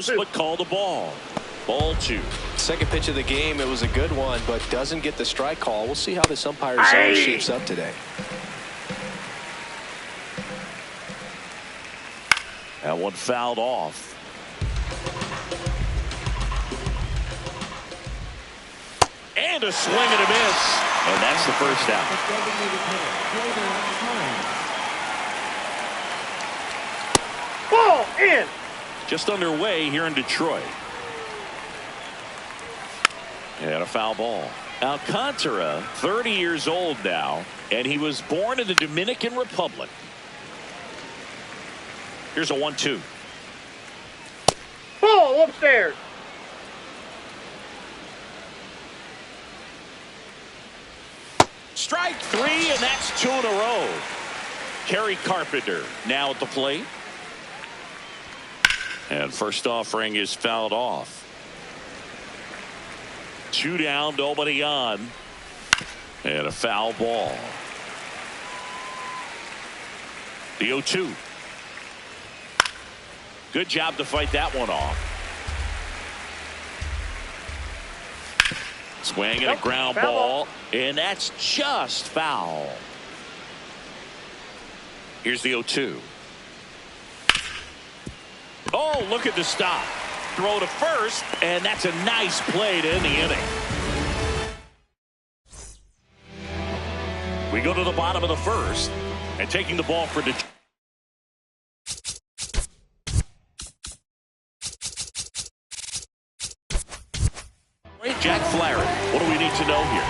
close, but called a ball. Ball 2. Second pitch of the game, it was a good one, but doesn't get the strike call. We'll see how this umpire's zone shapes up today. That one fouled off. And a swing and a miss. And that's the first out. Ball in. Just underway here in Detroit. And a foul ball. Alcantara, 30 years old now, and he was born in the Dominican Republic. Here's a 1-2. Ball upstairs. Strike 3, and that's 2 in a row. Kerry Carpenter now at the plate. And first offering is fouled off. 2 down, nobody on. And a foul ball. The 0-2. Good job to fight that one off. Swing and a ground ball. And that's just foul. Here's the 0-2. Oh, look at the stop. Throw to first, and that's a nice play to end the inning. We go to the bottom of the first, and taking the ball for Detroit. Jack Flaherty, what do we need to know here?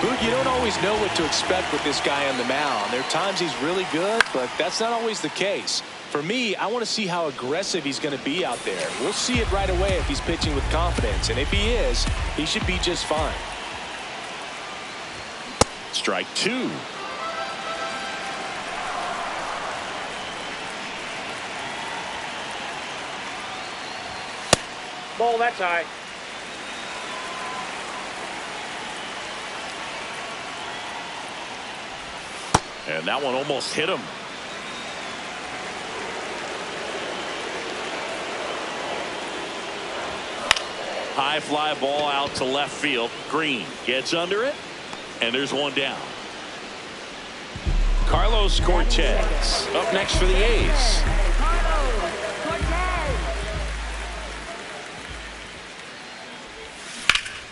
Boog, you don't always know what to expect with this guy on the mound. There are times he's really good, but that's not always the case. For me, I want to see how aggressive he's going to be out there. We'll see it right away if he's pitching with confidence, and if he is, he should be just fine. Strike 2. Ball, that's high. And that one almost hit him. High fly ball out to left field. Green gets under it, and there's one down. Carlos Cortez up next for the A's.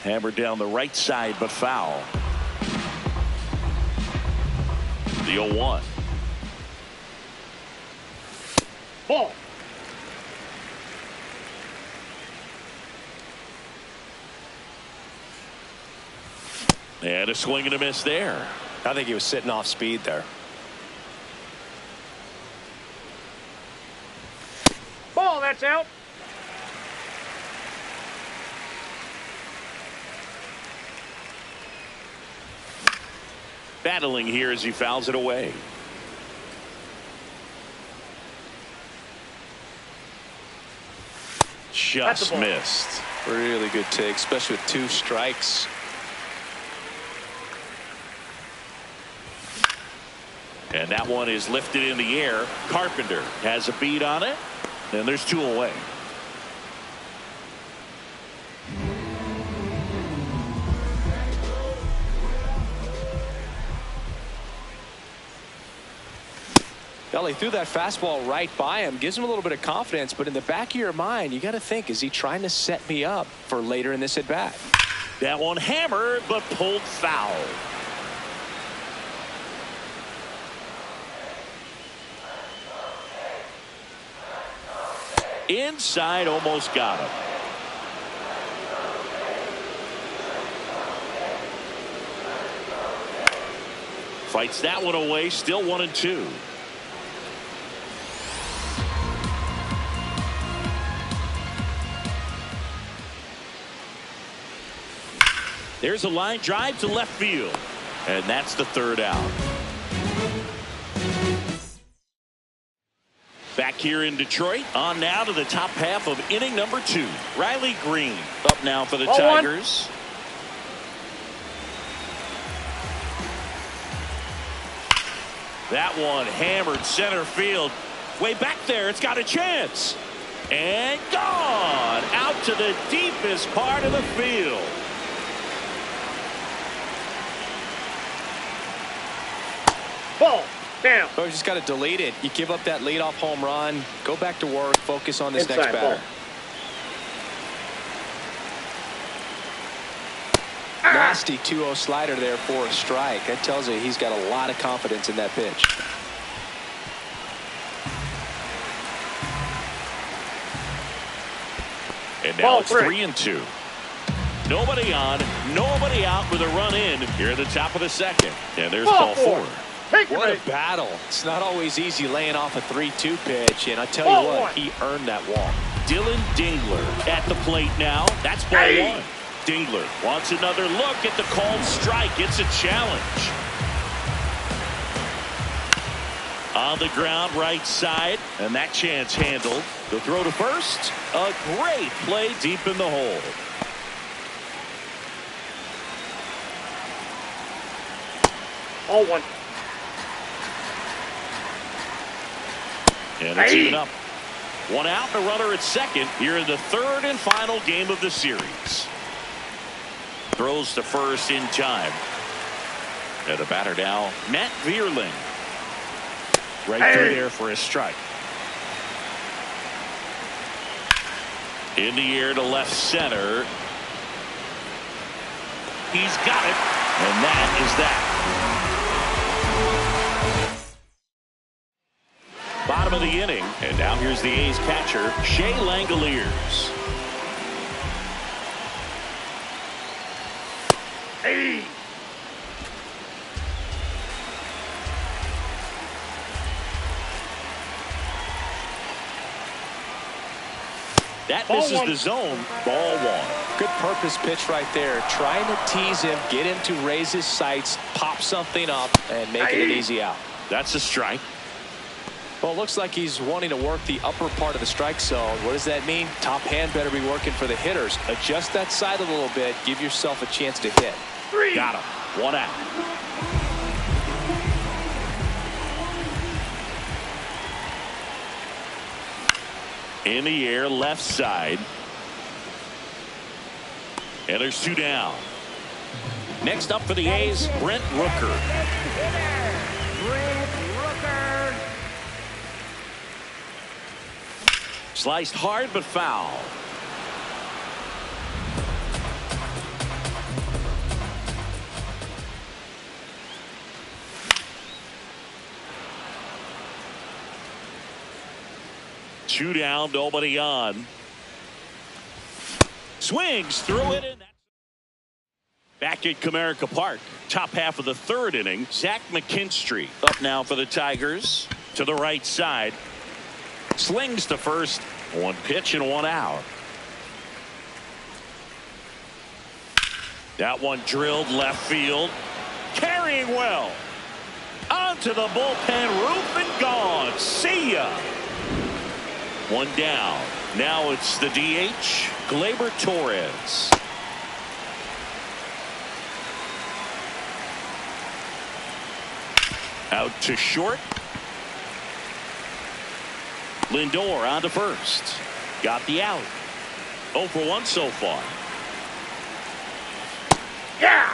Hammered down the right side, but foul. The 0-1. Ball. And a swing and a miss there. I think he was sitting off speed there. Ball, that's out. Battling here as he fouls it away. Just missed. Really good take, especially with 2 strikes. And that one is lifted in the air. Carpenter has a beat on it, and there's 2 away. Well, he threw that fastball right by him, gives him a little bit of confidence, but in the back of your mind, you got to think, is he trying to set me up for later in this at bat? That one hammered, but pulled foul. Inside, almost got him. Fights that one away, still 1-2. There's a line drive to left field, and that's the 3rd out. Back here in Detroit, on now to the top half of inning number 2. Riley Green up now for the Tigers. That one hammered center field. Way back there, it's got a chance. And gone. to the deepest part of the field. Ball. Down. Oh, you just got to delete it. You give up that leadoff home run. Go back to work. Focus on this Inside, next batter. ball. Nasty 2-0 slider there for a strike. That tells you he's got a lot of confidence in that pitch. And now Ball it's 3. 3-2. Nobody on, nobody out with a run in here at the top of the second. And there's ball 4. Take What it. a battle. It's not always easy laying off a 3-2 pitch, and I tell Ball you what, 1. he earned that walk. Dylan Dingler at the plate now. That's ball Hey. 1. Dingler wants another look at the called strike. It's a challenge. On the ground, right side, and that chance handled. The throw to first. A great play deep in the hole. All 1. And it's Hey. even up. 1 out, a runner at second here in the third and final game of the series. Throws to first in time. And the batter now, Matt Vierling. Right through there for a strike. In the air to left center. He's got it. And that is that. Bottom of the inning. And now here's the A's catcher, Shea Langoliers. Hey. That Ball misses 1. the zone. Ball 1. Good purpose pitch right there. Trying to tease him, get him to raise his sights, pop something up, and make it an easy out. That's a strike. Well, it looks like he's wanting to work the upper part of the strike zone. What does that mean? Top hand better be working for the hitters. Adjust that side a little bit. Give yourself a chance to hit. 3. Got him. 1 out. In the air, left side. And there's 2 down. Next up for the A's, Brent Rooker. Sliced hard but foul. Two down, nobody on. Swings through it. Back at Comerica Park, top half of the third inning. Zach McKinstry up now for the Tigers. To the right side. Slings to first. 1 pitch and 1 out. That one drilled left field. Carrying well. Onto the bullpen roof and gone. See ya. 1 down. Now it's the DH, Gleyber Torres. Out to short. Lindor on to first. Got the out. 0 for 1 so far. Yeah.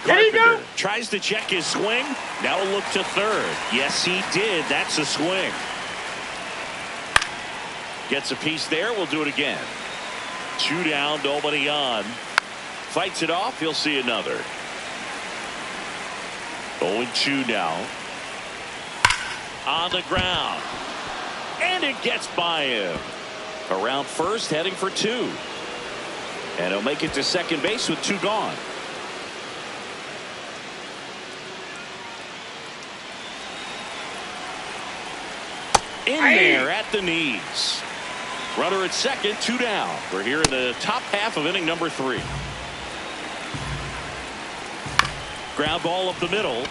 Did he go? Carpenter tries to check his swing. Now a look to third. Yes, he did. That's a swing. Gets a piece there. We'll do it again. 2 down, nobody on. Fights it off. He'll see another. 0-2 now. On the ground. And it gets by him. Around first, heading for 2. And he'll make it to second base with 2 gone. In there at the knees. Runner at second, 2 down. We're here in the top half of inning number 3. Ground ball up the middle.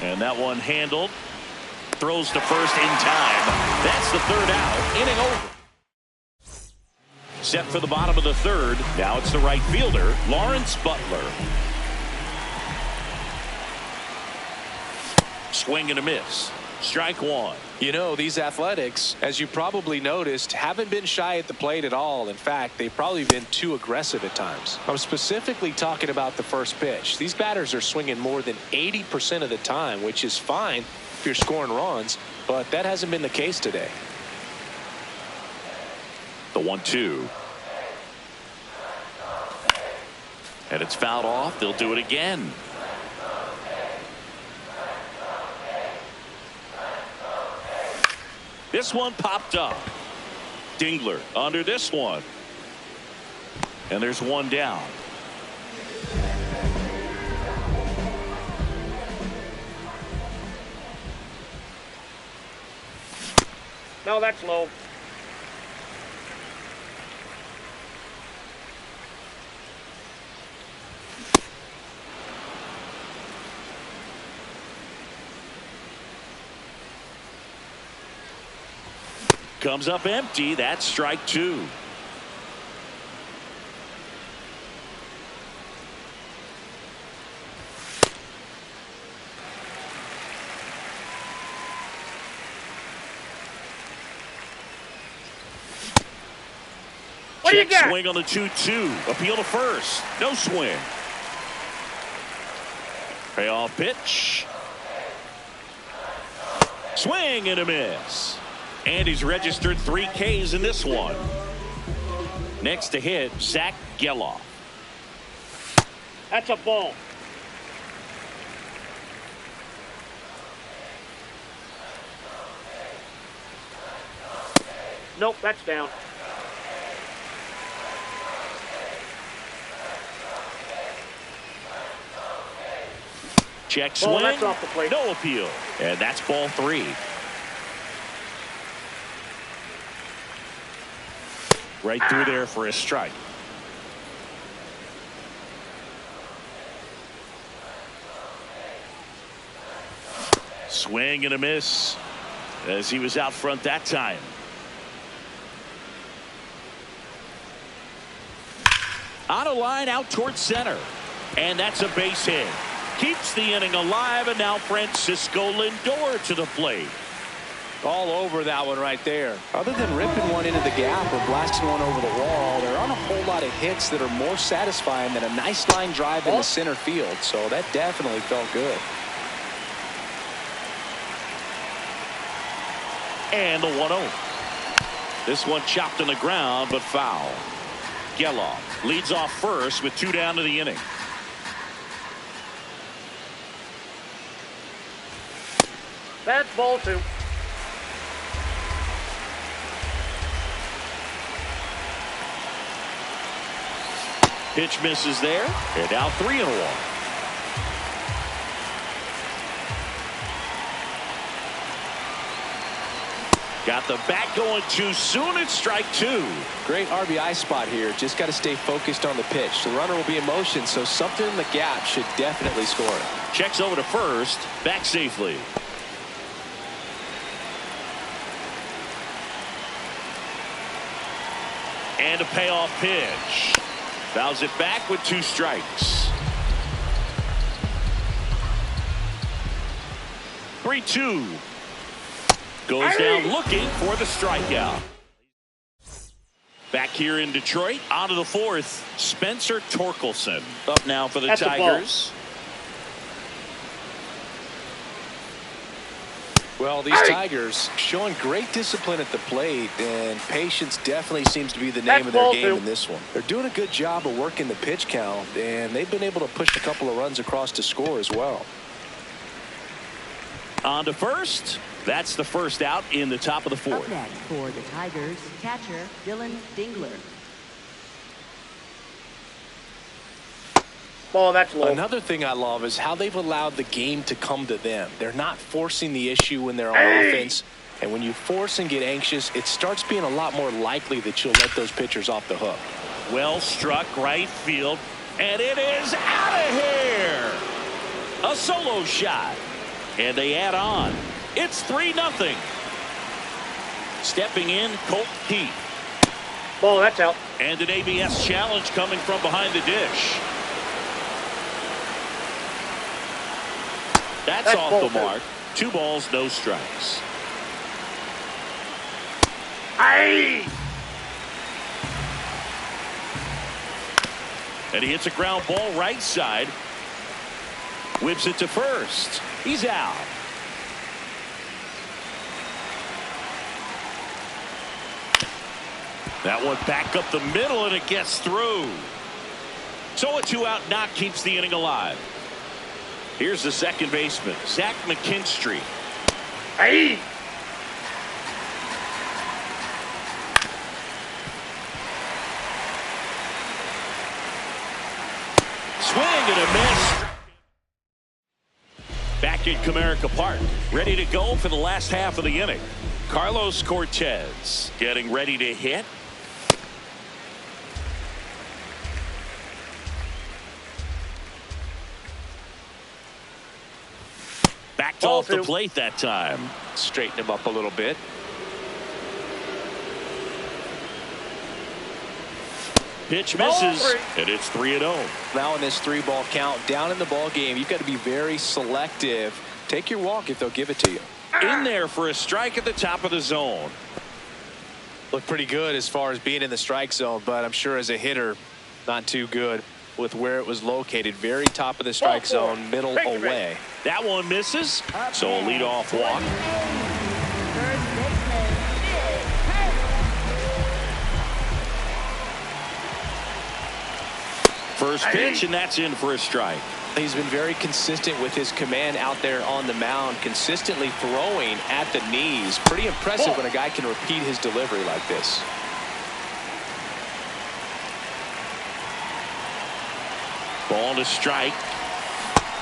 And that one handled. Throws to first in time. That's the 3rd out. Inning over. Set for the bottom of the 3rd. Now it's the right fielder, Lawrence Butler. Swing and a miss. Strike one. You know, these Athletics, as you probably noticed, haven't been shy at the plate at all. In fact, they've probably been too aggressive at times. I'm specifically talking about the first pitch. These batters are swinging more than 80% of the time, which is fine if you're scoring runs, but that hasn't been the case today. The 1-2. And it's fouled off. They'll do it again. This one popped up. Dingler under this one. And there's one down. No, that's low. Comes up empty. That's strike two. What do you got? Swing on the 2-2. Appeal to first. No swing. Payoff pitch. Swing and a miss. And he's registered 3 Ks in this one. Next to hit, Zach Geloff. That's a ball. Nope, that's down. Check Ball, swing. that's off the plate. No appeal. And that's ball 3. Right through there for a strike. Swing and a miss as he was out front that time. On a line out towards center. And that's a base hit. Keeps the inning alive, and now Francisco Lindor to the plate. All over that one right there. Other than ripping one into the gap or blasting one over the wall, there aren't a whole lot of hits that are more satisfying than a nice line drive in the center field. So that definitely felt good. And the 1-0. This one chopped on the ground, but foul. Geloff leads off first with 2 down to the inning. That's ball 2. Pitch misses there. And now 3-1. Got the bat going too soon. It's strike 2. Great RBI spot here. Just got to stay focused on the pitch. The runner will be in motion, so something in the gap should definitely score it. Checks over to first. Back safely. And a payoff pitch. Fouls it back with 2 strikes. 3-2. Goes down looking for the strikeout. Back here in Detroit, on to the 4th. Spencer Torkelson up now for the That's Tigers. Well, these Tigers showing great discipline at the plate, and patience definitely seems to be the name of their game in this one. They're doing a good job of working the pitch count, and they've been able to push a couple of runs across to score as well. On to first. That's the first out in the top of the 4th. Up next for the Tigers, catcher Dylan Dingler. Ball, that's low. Another thing I love is how they've allowed the game to come to them. They're not forcing the issue when they're on offense. And when you force and get anxious, it starts being a lot more likely that you'll let those pitchers off the hook. Well struck right field. And it is out of here. A solo shot. And they add on. It's 3-0. Stepping in, Colt Keith. Ball, that's out. And an ABS challenge coming from behind the dish. That's off the mark. 2 balls, no strikes. Aye! And he hits a ground ball right side. Whips it to first. He's out. That one back up the middle, and it gets through. So a 2-out knock keeps the inning alive. Here's the second baseman, Zach McKinstry. Aye! Swing and a miss. Back at Comerica Park, ready to go for the last half of the inning. Carlos Cortez getting ready to hit. Backed off the plate that time. Straighten him up a little bit. Pitch misses, and it's 3-0. Now in this 3-ball count, down in the ball game, you've got to be very selective. Take your walk if they'll give it to you. In there for a strike at the top of the zone. Looked pretty good as far as being in the strike zone, but I'm sure as a hitter, not too good with where it was located. Very top of the strike zone, middle away. That one misses, so a leadoff walk. First pitch, and that's in for a strike. He's been very consistent with his command out there on the mound, consistently throwing at the knees. Pretty impressive when a guy can repeat his delivery like this. Ball to strike.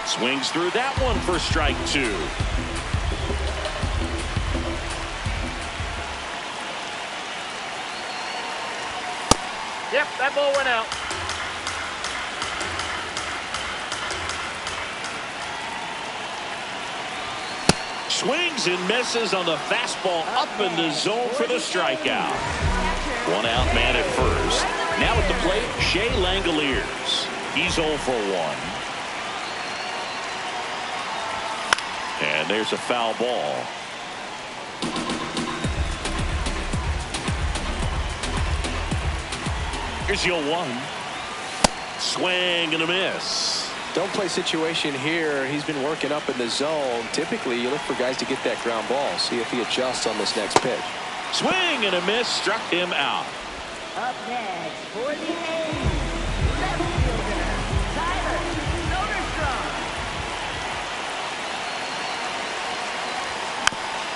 Swings through that one for strike 2. Yep, that ball went out. Swings and misses on the fastball up in the zone for the strikeout. 1 out, man at first. Now at the plate, Shea Langoliers. He's 0 for 1. And there's a foul ball. Here's your 1. Swing and a miss. Don't play situation here. He's been working up in the zone. Typically, you look for guys to get that ground ball. See if he adjusts on this next pitch. Swing and a miss, struck him out. Up next for the A's, left fielder, Tyler Soderstrom.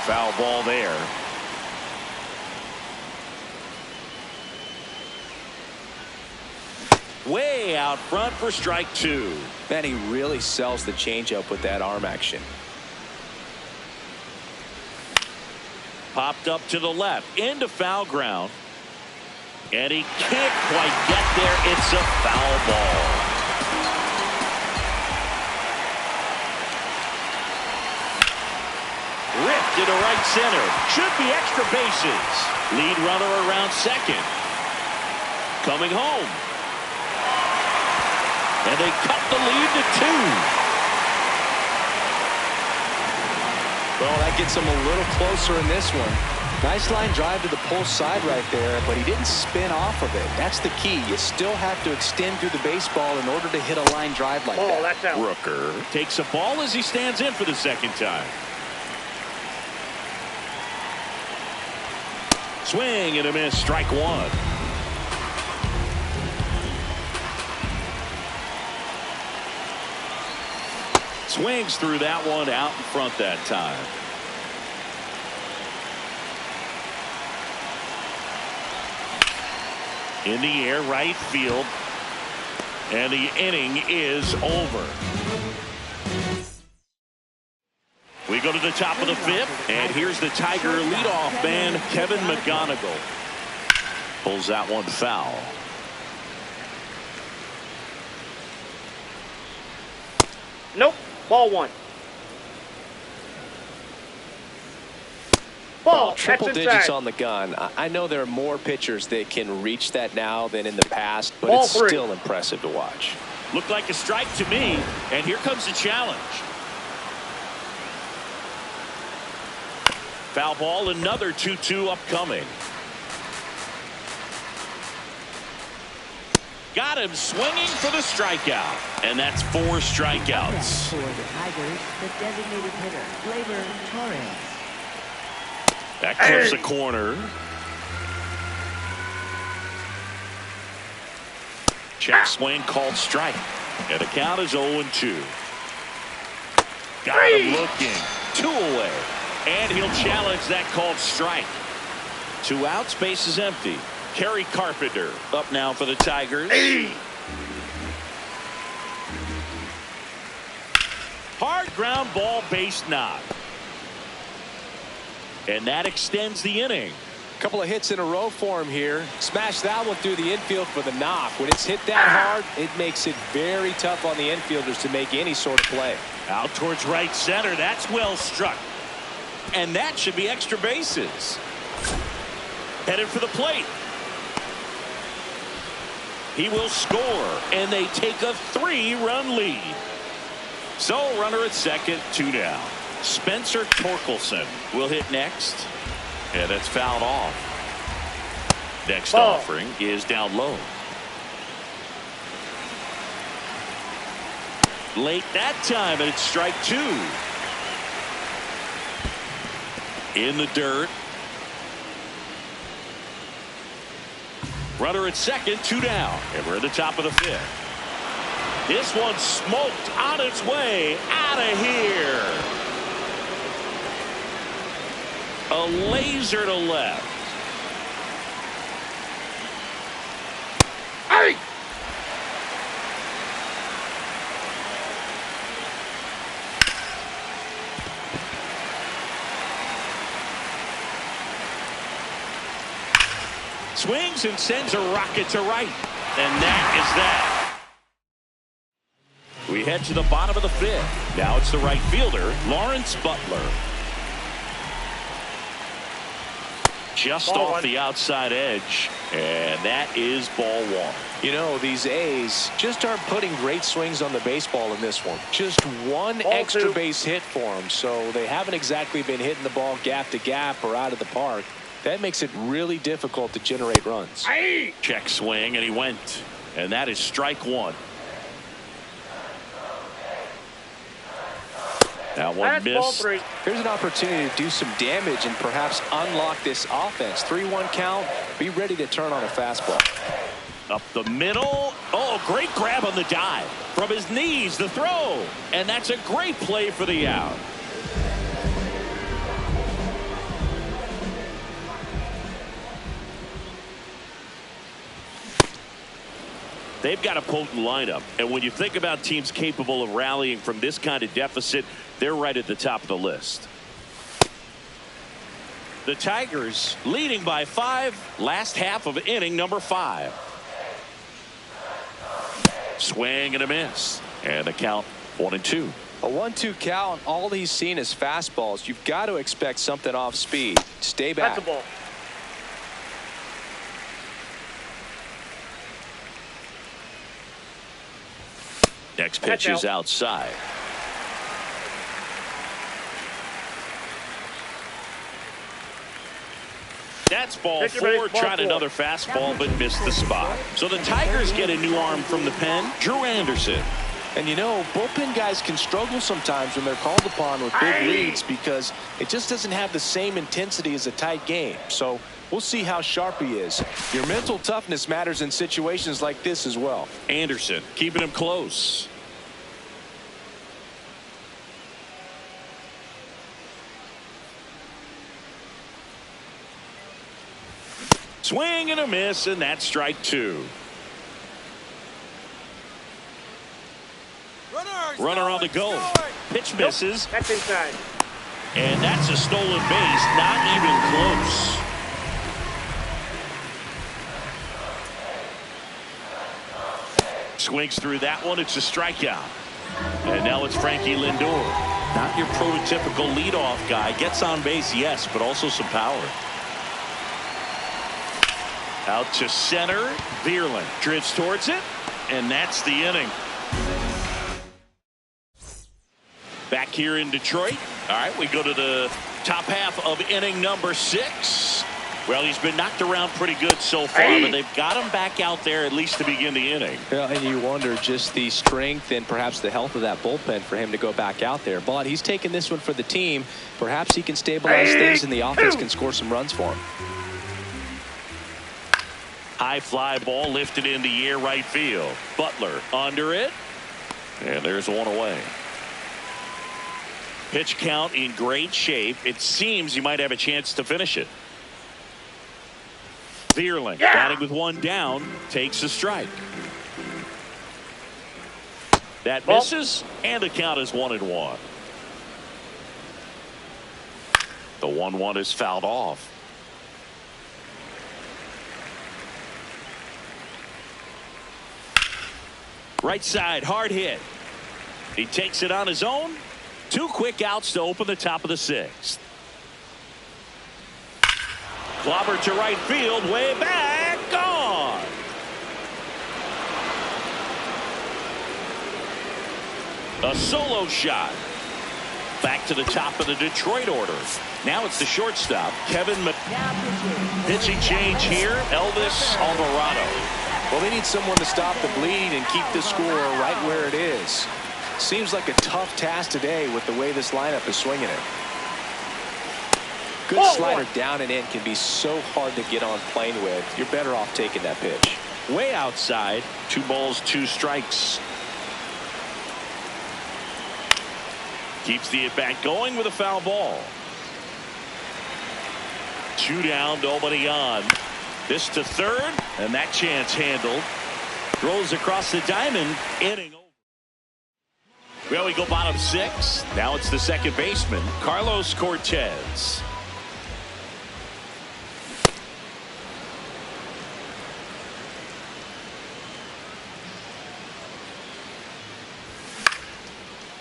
Foul ball there. Way out front for strike 2. Man, he really sells the changeup with that arm action. Popped up to the left into foul ground, and he can't quite get there. It's a foul ball. Ripped into right center. Should be extra bases. Lead runner around second. Coming home. And they cut the lead to 2. Well, that gets him a little closer in this one. Nice line drive to the pull side right there, but he didn't spin off of it. That's the key. You still have to extend through the baseball in order to hit a line drive like that. That's out. Rooker takes a ball as he stands in for the second time. Swing and a miss, strike 1. Swings through that one, out in front that time. In the air, right field. And the inning is over. We go to the top of the 5th, and here's the Tiger leadoff man, Kevin McGonigal. Pulls that one foul. Nope. Ball 1. Ball. Triple That's digits inside. on the gun. I know there are more pitchers that can reach that now than in the past, but Ball it's 3. still impressive to watch. Looked like a strike to me, and here comes the challenge. Foul ball, another 2-2 upcoming. Got him swinging for the strikeout. And that's 4 strikeouts. For the Tigers, the designated hitter, Gleyber Torres. That clips the corner. Check swing called strike. And the count is 0-2. Got him looking. 2 away. And he'll challenge that called strike. 2 outs, base is empty. Kerry Carpenter up now for the Tigers. Hard ground ball, base knock. And that extends the inning. A couple of hits in a row for him here. Smash that one through the infield for the knock. When it's hit that hard, it makes it very tough on the infielders to make any sort of play. Out towards right center. That's well struck. And that should be extra bases. Headed for the plate. He will score, and they take a 3-run lead. So runner at second, 2 down. Spencer Torkelson will hit next, and it's fouled off. Next offering is down low. Late that time, and it's strike 2. In the dirt. Runner at second, 2 down. And we're at the top of the 5th. This one smoked on its way out of here. A laser to left. Hey! Swings and sends a rocket to right. And that is that. We head to the bottom of the 5th. Now it's the right fielder, Lawrence Butler. Just Ball off 1. the outside edge. And that is ball 1. You know, these A's just aren't putting great swings on the baseball in this one. Just one Ball extra 2. base hit for them, so they haven't exactly been hitting the ball gap to gap or out of the park. That makes it really difficult to generate runs. Hey! Check swing, and he went. And that is strike 1. That one That's ball missed. 3. Here's an opportunity to do some damage and perhaps unlock this offense. 3-1 count. Be ready to turn on a fastball. Up the middle. Oh, great grab on the dive. From his knees, the throw. And that's a great play for the out. They've got a potent lineup. And when you think about teams capable of rallying from this kind of deficit, they're right at the top of the list. The Tigers leading by 5. Last half of inning number 5. Swing and a miss. And the count 1-2. A 1-2 count. All he's seen is fastballs. You've got to expect something off speed. Stay back. That's a ball. Next pitch That's is out. outside. That's ball Take your 4. base, ball Tried 4. another fastball, but missed the spot. So the Tigers get a new arm from the pen, Drew Anderson. And you know, bullpen guys can struggle sometimes when they're called upon with big leads because it just doesn't have the same intensity as a tight game. So we'll see how sharp he is. Your mental toughness matters in situations like this as well. Anderson keeping him close. Swing and a miss, and that's strike 2. Runner on the go. Pitch misses. That's inside. And that's a stolen base. Not even close. Swings through that one. It's a strikeout. And now it's Frankie Lindor. Not your prototypical leadoff guy. Gets on base, yes, but also some power. Out to center. Vierling drifts towards it. And that's the inning. Back here in Detroit, All right, we go to the top half of inning number 6. Well, he's been knocked around pretty good so far, but they've got him back out there at least to begin the inning. Well, and you wonder just the strength and perhaps the health of that bullpen for him to go back out there. But he's taking this one for the team. Perhaps he can stabilize things and the offense can score some runs for him. High fly ball lifted in the air right field. Butler under it. And there's one away. Pitch count in great shape. It seems he might have a chance to finish it. Vierling batting with one down, takes a strike. That misses, and the count is 1-1. The 1-1 is fouled off. Right side, hard hit. He takes it on his own. 2 quick outs to open the top of the 6th. Clobber to right field, way back, gone. A solo shot. Back to the top of the Detroit order. Now it's the shortstop, Kevin Pitching change here, Elvis Alvarado. Well, they need someone to stop the bleed and keep the score right where it is. Seems like a tough task today with the way this lineup is swinging it. Good slider down and in can be so hard to get on plane with. You're better off taking that pitch. Way outside. 2 balls, 2 strikes. Keeps the at-bat going with a foul ball. 2 down, nobody on. This to third, and that chance handled. Throws across the diamond, inning over. Well, we go bottom 6. Now it's the second baseman, Carlos Cortez.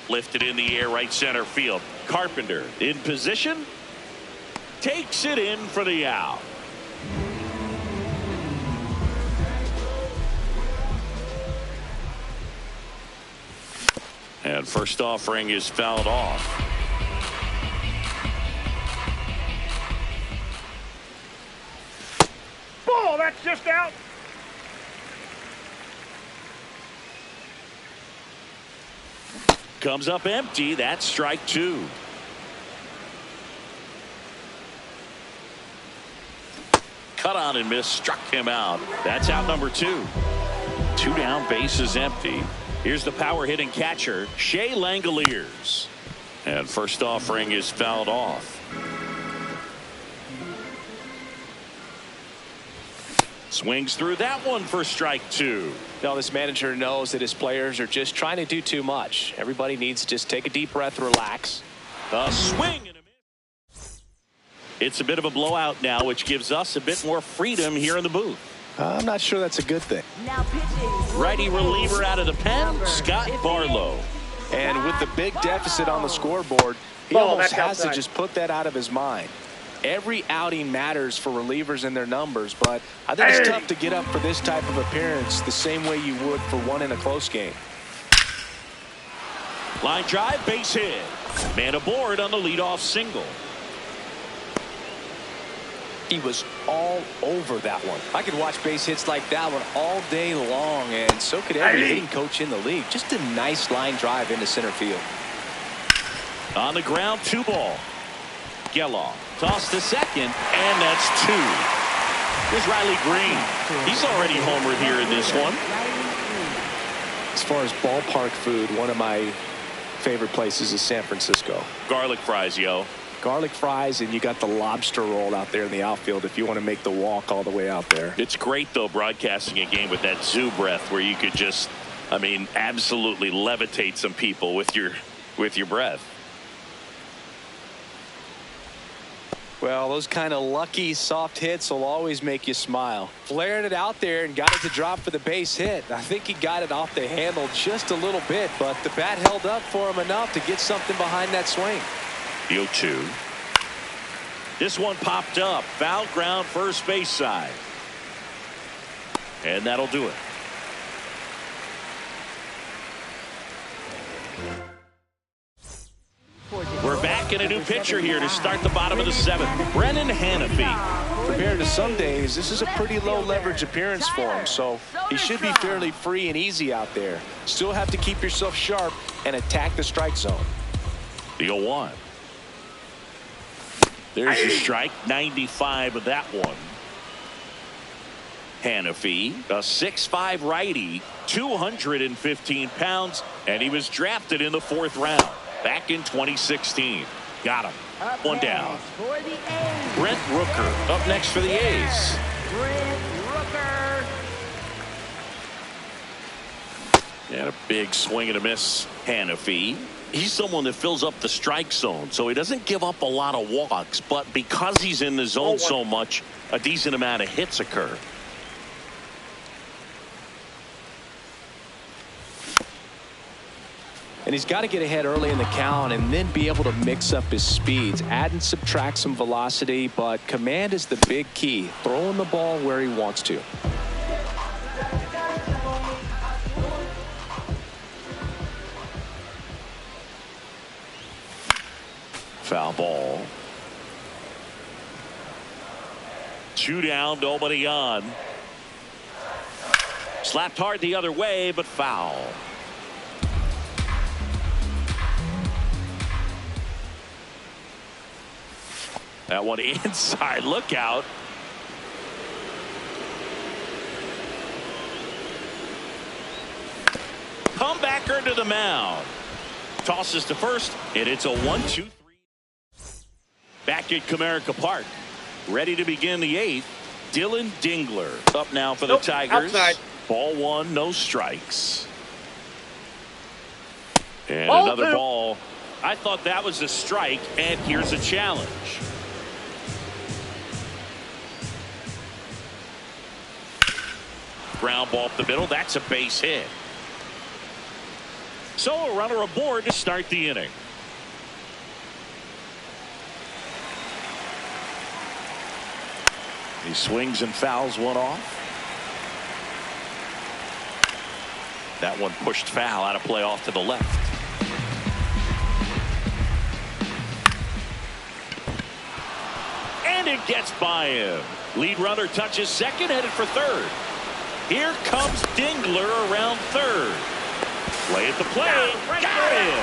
Lifted in the air right center field. Carpenter in position. Takes it in for the out. And first offering is fouled off. Ball, that's just out. Comes up empty. That's strike 2. Cut on and miss. Struck him out. That's out number 2. 2 down. Base is empty. Here's the power hitting catcher, Shea Langoliers. And first offering is fouled off. Swings through that one for strike 2. Now this manager knows that his players are just trying to do too much. Everybody needs to just take a deep breath, relax. A swing and a miss. It's a bit of a blowout now, which gives us a bit more freedom here in the booth. I'm not sure that's a good thing. Now pitching. Righty reliever out of the pen, Scott Barlow. And with the big deficit on the scoreboard, he almost has to just put that out of his mind. Every outing matters for relievers and their numbers, but I think it's tough to get up for this type of appearance the same way you would for one in a close game. Line drive, base hit. Man aboard on the leadoff single. He was all over that one. I could watch base hits like that one all day long, and so could every hitting coach in the league. Just a nice line drive into center field. On the ground, 2 ball. Geloff toss to second, and that's 2. Here's Riley Green. He's already homered here in this one. As far as ballpark food, one of my favorite places is San Francisco. Garlic fries, yo. Garlic fries, and you got the lobster roll out there in the outfield if you want to make the walk all the way out there. It's great, though, broadcasting a game with that zoo breath where you could just, I mean, absolutely levitate some people with your breath. Well, those kind of lucky soft hits will always make you smile. Flared it out there and got it to drop for the base hit. I think he got it off the handle just a little bit, but the bat held up for him enough to get something behind that swing. 0-2. This one popped up. Foul ground, first base side. And that'll do it. We're back and a new pitcher here to start the bottom of the 7th. Brennan Hanafy. Compared to some days, this is a pretty low leverage appearance for him, so he should be fairly free and easy out there. Still have to keep yourself sharp and attack the strike zone. The 0-1. There's the strike. 95 of that one. Hanafy, a 6'5" righty, 215 pounds, and he was drafted in the 4th round back in 2016. Got him. One down. Brent Rooker up next for the A's. Brent Rooker. And a big swing and a miss. Hanafy. He's someone that fills up the strike zone, so he doesn't give up a lot of walks, but because he's in the zone so much, a decent amount of hits occur. And he's got to get ahead early in the count and then be able to mix up his speeds, add and subtract some velocity, but command is the big key. Throwing the ball where he wants to. Foul ball. 2 down, nobody on. Slapped hard the other way, but foul. That one inside. Look out. Comebacker to the mound. Tosses to first, and it's a 1-2-3. Back at Comerica Park. Ready to begin the 8th. Dylan Dingler up now for the Tigers. Outside. Ball 1, no strikes. And Ball another 2. ball. I thought that was a strike, and here's a challenge. Ground ball up the middle. That's a base hit. So a runner aboard to start the inning. He swings and fouls one off. That one pushed foul out of play off to the left. And it gets by him. Lead runner touches second, headed for third. Here comes Dingler around third. Play at the plate. Got him.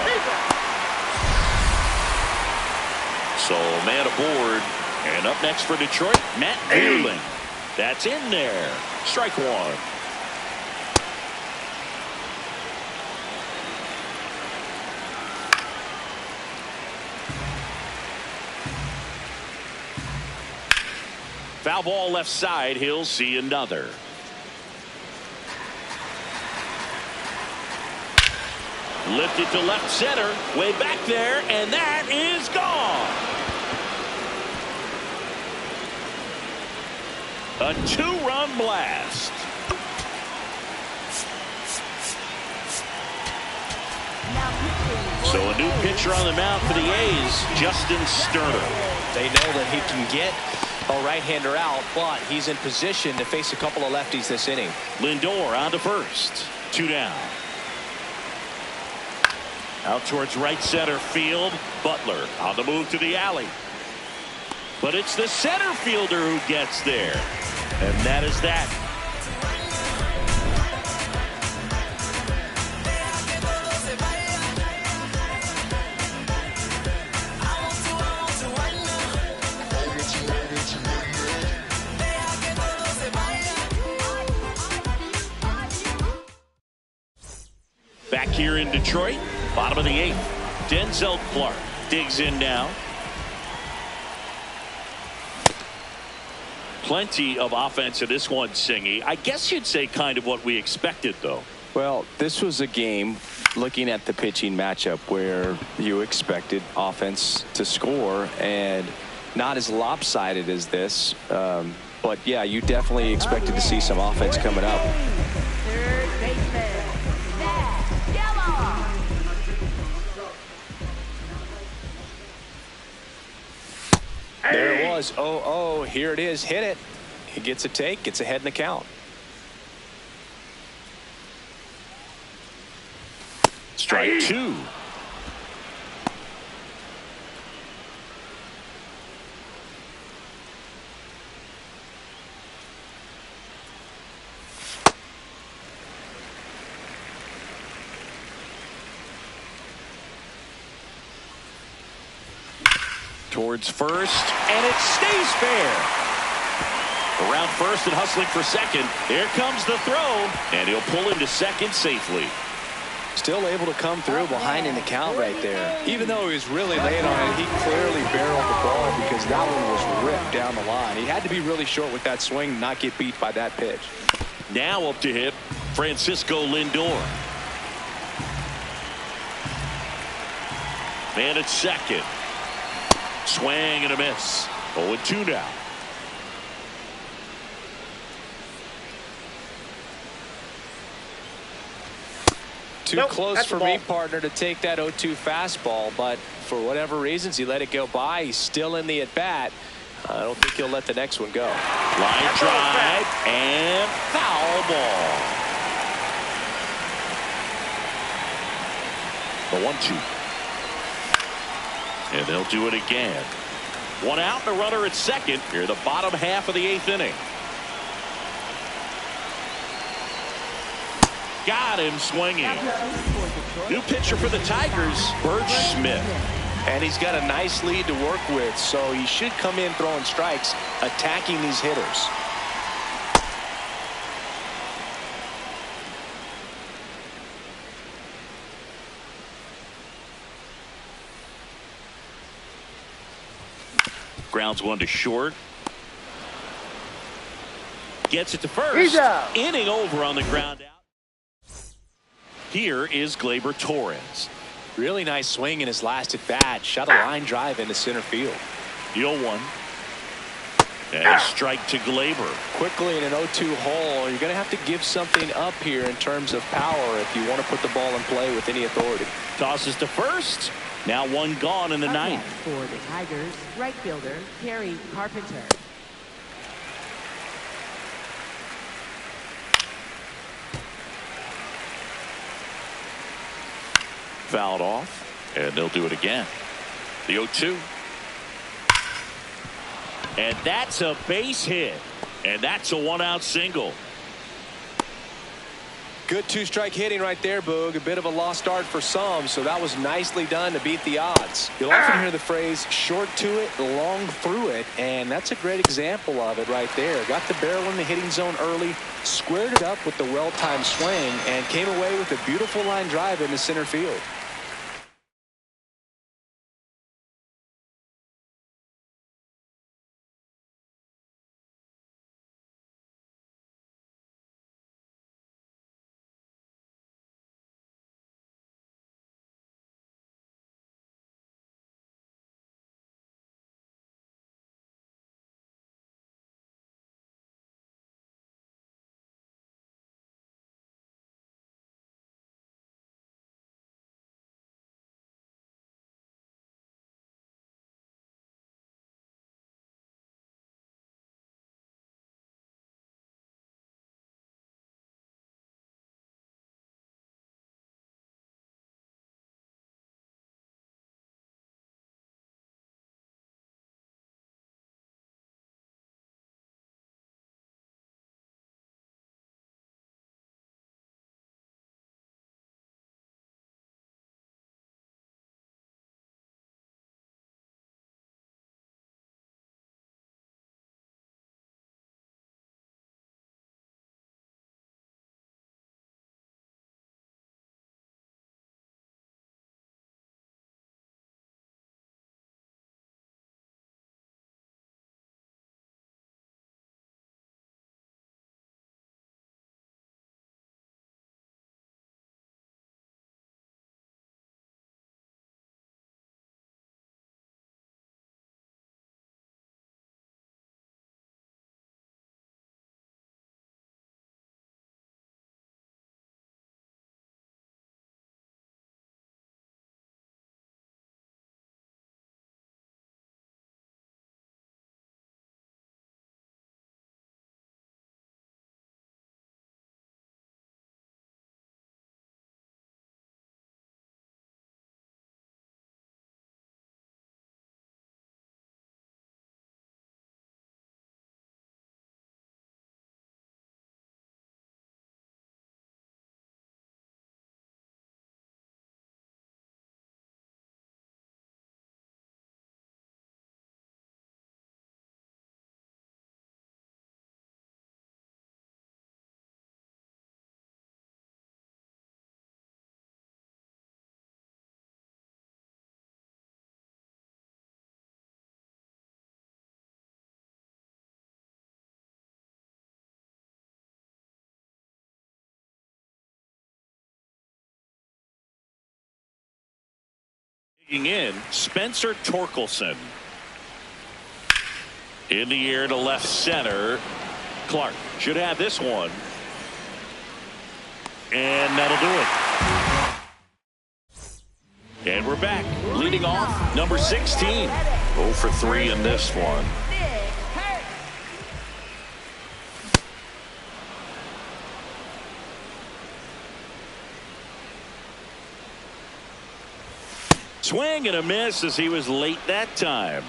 So man aboard. And up next for Detroit, Matt Vierling. That's in there. Strike 1. Foul ball left side. He'll see another. Lifted to left center. Way back there. And that is gone. A 2-run blast. So a new pitcher on the mound for the A's, Justin Sterner. They know that he can get a right-hander out, but he's in position to face a couple of lefties this inning. Lindor on to first. 2 down. Out towards right center field. Butler on the move to the alley. But it's the center fielder who gets there. And that is that. Back here in Detroit, bottom of the 8th. Denzel Clark digs in now. Plenty of offense in this one, Singy. I guess you'd say kind of what we expected, though. Well, this was a game, looking at the pitching matchup, where you expected offense to score, and not as lopsided as this. But, yeah, you definitely expected to see some offense coming up. Third baseman, Zach Geloff. There it was. Oh, here it is. Hit it. He gets a take, gets ahead in the count. Strike 2. towards first, and it stays fair. Around first and hustling for second. Here comes the throw, and he'll pull him to second safely. Still able to come through behind in the count right there. Even though he was really late on it, he clearly barreled the ball because that one was ripped down the line. He had to be really short with that swing, not get beat by that pitch. Now up to hit Francisco Lindor. Man at second. Swing and a miss. 0-2 now. Too close for me, partner, to take that 0-2 fastball, but for whatever reasons, he let it go by. He's still in the at-bat. I don't think he'll let the next one go. Line drive and foul ball. The 1-2. And they'll do it again. One out, and a runner at second. Here, the bottom half of the 8th inning. Got him swinging. New pitcher for the Tigers, Burch Smith. And he's got a nice lead to work with, so he should come in throwing strikes, attacking these hitters. Grounds one to short. Gets it to first. Inning over on the ground out. Here is Gleyber Torres. Really nice swing in his last at bat. Shot a line drive into center field. 0-1. And a strike to Gleyber. Quickly in an 0-2 hole, you're going to have to give something up here in terms of power if you want to put the ball in play with any authority. Tosses to first. Now one gone in the ninth. For the Tigers, right fielder Terry Carpenter. Fouled off, and they'll do it again. The 0-2. And that's a base hit. And that's a one-out single. Good two-strike hitting right there, Boog. A bit of a lost start for some, so that was nicely done to beat the odds. You'll often hear the phrase, short to it, long through it, and that's a great example of it right there. Got the barrel in the hitting zone early, squared it up with the well-timed swing, and came away with a beautiful line drive into center field. In Spencer Torkelson. In the air to left center. Clark should have this one. And that'll do it. And we're back. Leading off, number 16. 0 for 3 in this one. Swing and a miss as he was late that time.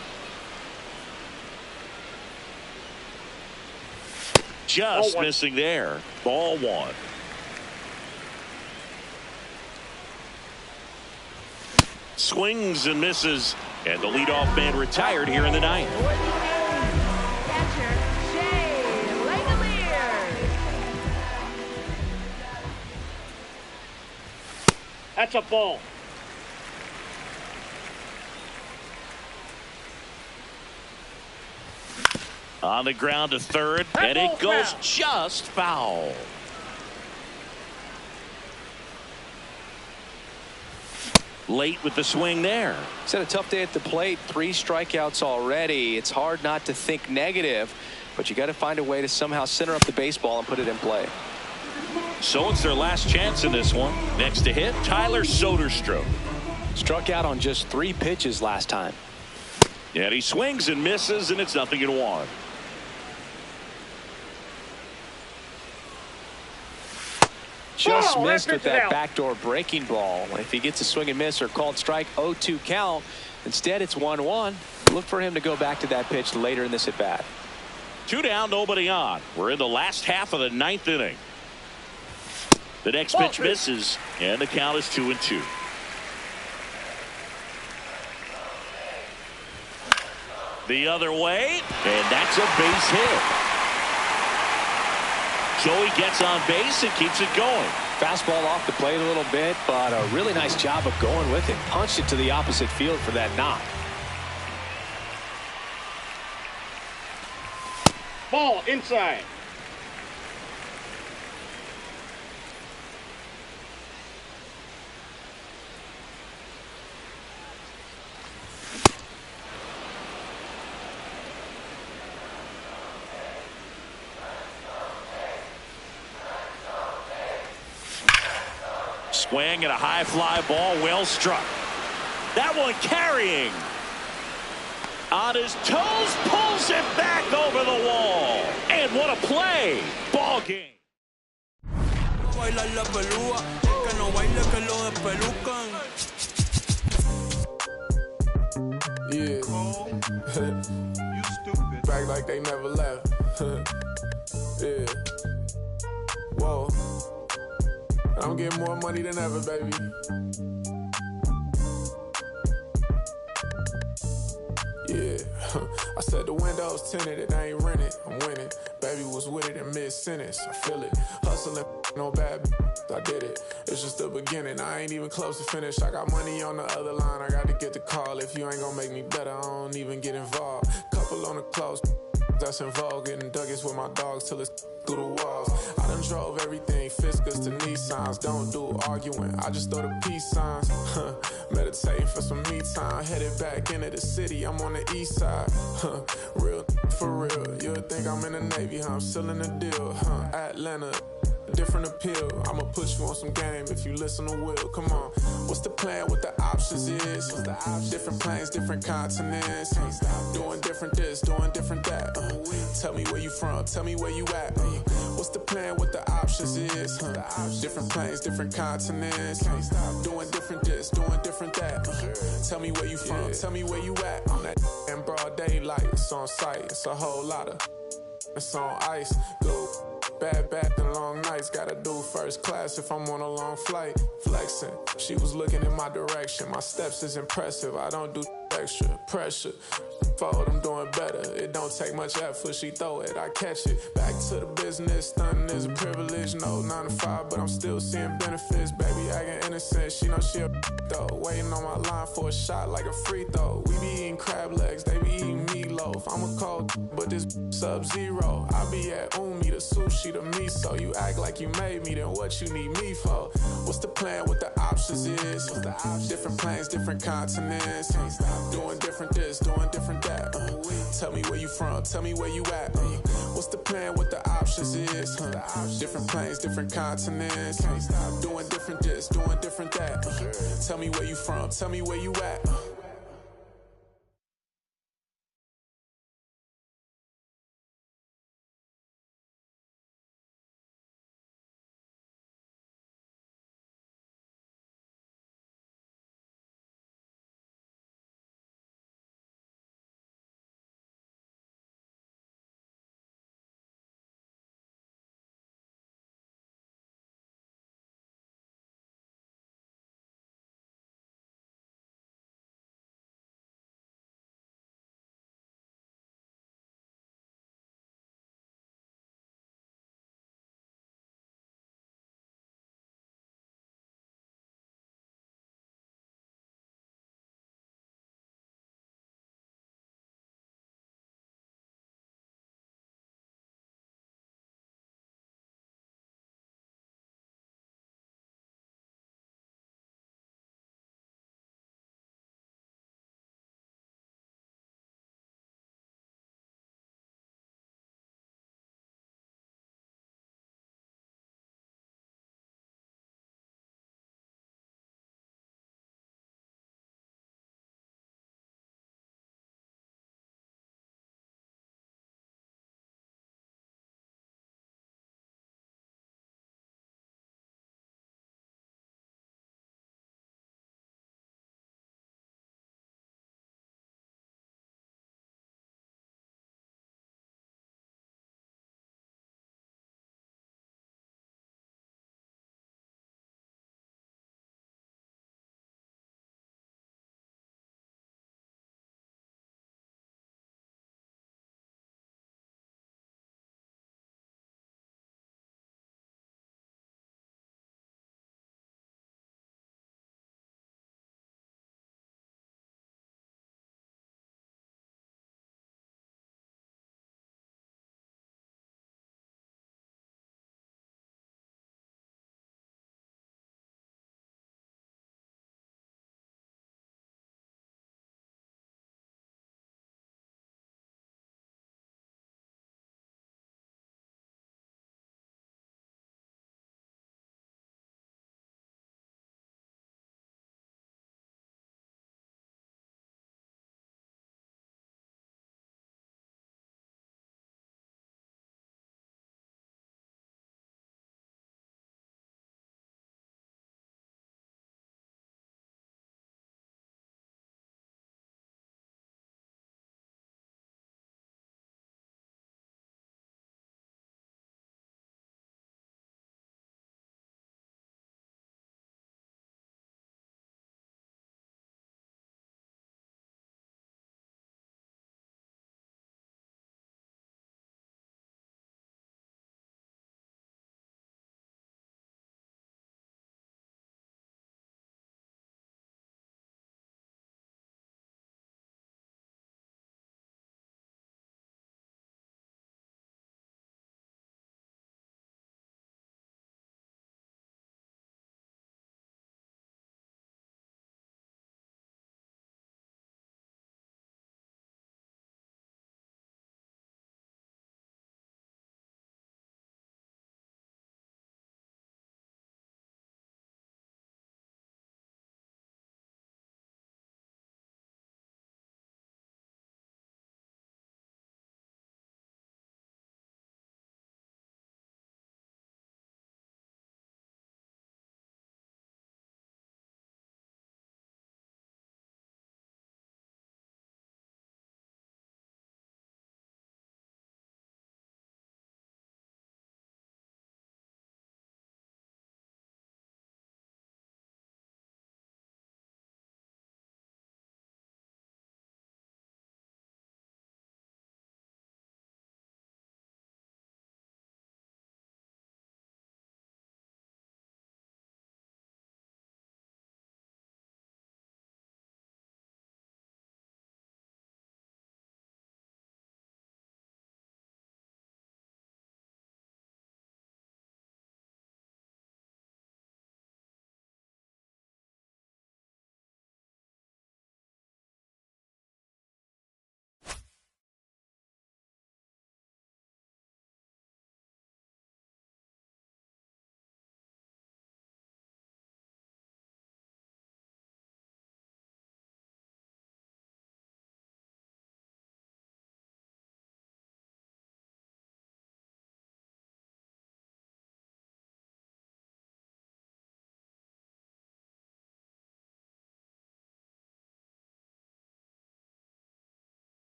Just missing there. Ball 1. Swings and misses, and the leadoff man retired here in the ninth. Catcher, Shea Langeliers. That's a ball. On the ground to third, and it goes just foul. Late with the swing there. He's had a tough day at the plate. 3 strikeouts already. It's hard not to think negative, but you got to find a way to somehow center up the baseball and put it in play. So it's their last chance in this one. Next to hit, Tyler Soderstrom. Struck out on just 3 pitches last time. And he swings and misses, and it's 0-1. Just missed with that backdoor breaking ball. If he gets a swing and miss or called strike, 0-2 count. Instead, it's 1-1. Look for him to go back to that pitch later in this at bat. 2 down, nobody on. We're in the last half of the 9th inning. The next pitch misses, and the count is 2-2. The other way, and that's a base hit. Joey gets on base and keeps it going. Fastball off the plate a little bit, but a really nice job of going with it. Punched it to the opposite field for that knock. Ball inside. Swing and a high fly ball, well struck. That one carrying. On his toes, pulls it back over the wall. And what a play. Ball game. Yeah. You stupid. Back like they never left. Yeah. Whoa. I'm getting more money than ever, baby. Yeah. I said the window's tinted, it ain't rented. I'm winning. Baby was with it in mid-sentence. I feel it. Hustling, no bad. I did it. It's just the beginning. I ain't even close to finish. I got money on the other line. I got to get the call. If you ain't gonna make me better, I don't even get involved. Couple on the close. That's in vogue. Getting Dougies with my dogs till it's through the walls. I done drove everything, Fiskars to Nissans. Don't do arguing, I just throw the peace signs. Meditating for some me time. Headed back into the city, I'm on the east side. Real for real. You'll think I'm in the Navy, I'm still in the deal. Atlanta, different appeal. I'ma put you on some game if you listen to Will. Come on, what's the plan? What the options is? Different planes, different continents. Doing different this, doing different that. Tell me where you from, tell me where you at. What's the plan? What the options is? Different planes, different continents. Doing different this, doing different that. Tell me where you from, tell me where you at. On that in broad daylight, it's on sight. It's a whole lot of. It's on ice. Go. Bad back and long nights, gotta do first class if I'm on a long flight. Flexing, she was looking in my direction. My steps is impressive. I don't do extra pressure. Forward, I'm doing better. It don't take much effort. She throw it, I catch it. Back to the business. Stunning is a privilege. No 9 to 5, but I'm still seeing benefits. Baby acting innocent. She know she a though. Waiting on my line for a shot like a free throw. We be eating crab legs. They be eating meatloaf. I'm a cold, but this sub-zero. I be at Umi, the sushi, the miso. You act like you made me, then what you need me for? What's the plan? What the options is? Different planes, different continents. Doing different this, doing different that. Tell me where you from, tell me where you at. What's the plan? What the options is? Different planes, different continents. Doing different this, doing different that. Tell me where you from, tell me where you at.